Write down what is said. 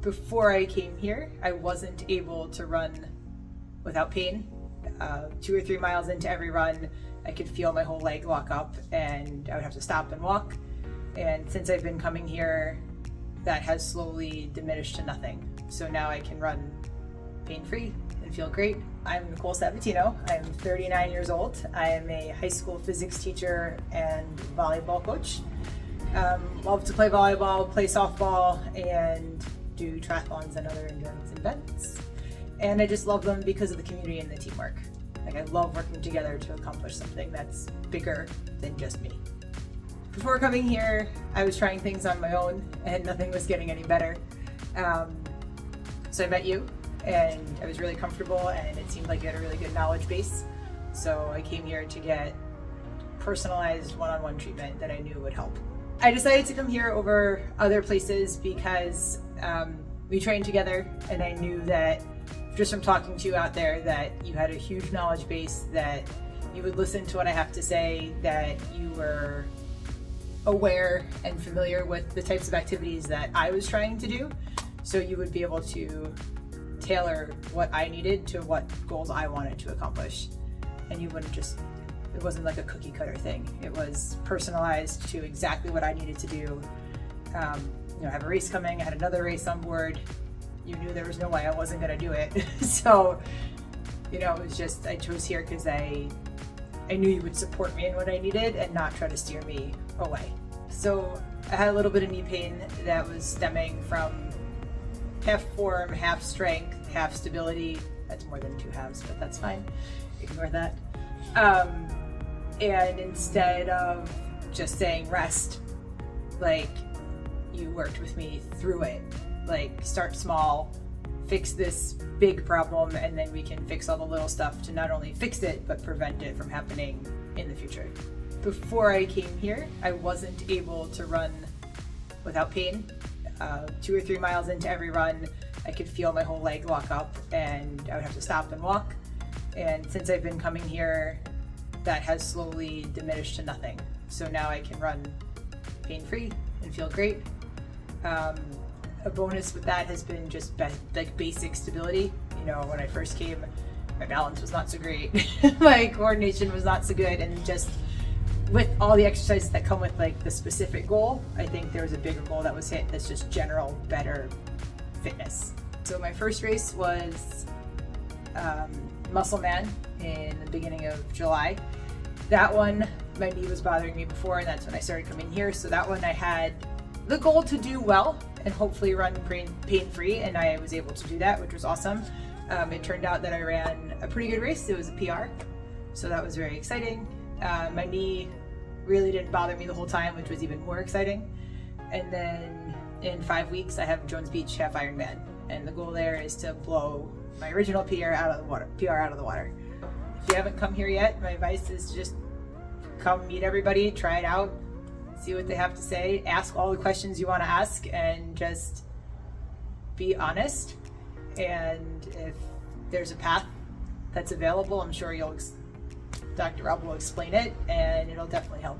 Before I came here, I wasn't able to run without pain. 2 or 3 miles into every run, I could feel my whole leg lock up and I would have to stop and walk. And since I've been coming here, that has slowly diminished to nothing. So now I can run pain-free and feel great. I'm Nicole. I'm 39 years old. I am a high school physics teacher and volleyball coach. Love to play volleyball, play softball, and do triathlons and other endurance events. And I just love them because of the community and the teamwork. Like, I love working together to accomplish something that's bigger than just me. Before coming here, I was trying things on my own and nothing was getting any better. So I met you and I was really comfortable and it seemed like you had a really good knowledge base. So I came here to get personalized one-on-one treatment that I knew would help. I decided to come here over other places because we trained together and I knew that just from talking to you out there that you had a huge knowledge base, that you would listen to what I have to say, that you were aware and familiar with the types of activities that I was trying to do. So you would be able to tailor what I needed to what goals I wanted to accomplish. And you wouldn't just, it wasn't like a cookie cutter thing. It was personalized to exactly what I needed to do. I have a race coming, I had another race on board. You knew there was no way I wasn't gonna do it. So, it was just, I chose here because I knew you would support me in what I needed and not try to steer me away. So I had a little bit of knee pain that was stemming from half form, half strength, half stability. That's more than 2 halves, but that's fine. Ignore that. And instead of just saying rest, you worked with me through it. Start small, fix this big problem, and then we can fix all the little stuff to not only fix it, but prevent it from happening in the future. Before I came here, I wasn't able to run without pain. 2 or 3 miles into every run, I could feel my whole leg lock up and I would have to stop and walk. And since I've been coming here, that has slowly diminished to nothing. So now I can run pain-free and feel great. A bonus with that has been just basic stability. When I first came, my balance was not so great. My coordination was not so good, and just with all the exercises that come with the specific goal, I think there was a bigger goal that was hit that's just general better fitness. So my first race was Muscle Man in the beginning of July. That one, my knee was bothering me before, and that's when I started coming here. So that one I had the goal to do well and hopefully run pain-free, and I was able to do that, which was awesome. It turned out that I ran a pretty good race. It was a PR, so that was very exciting. My knee really didn't bother me the whole time, which was even more exciting. And then in 5 weeks, I have Jones Beach half Ironman, and the goal there is to blow my original PR out of the water. If you haven't come here yet, my advice is just come meet everybody, try it out, see what they have to say, ask all the questions you want to ask, and just be honest. And if there's a path that's available, I'm sure Dr. Rob will explain it, and it'll definitely help.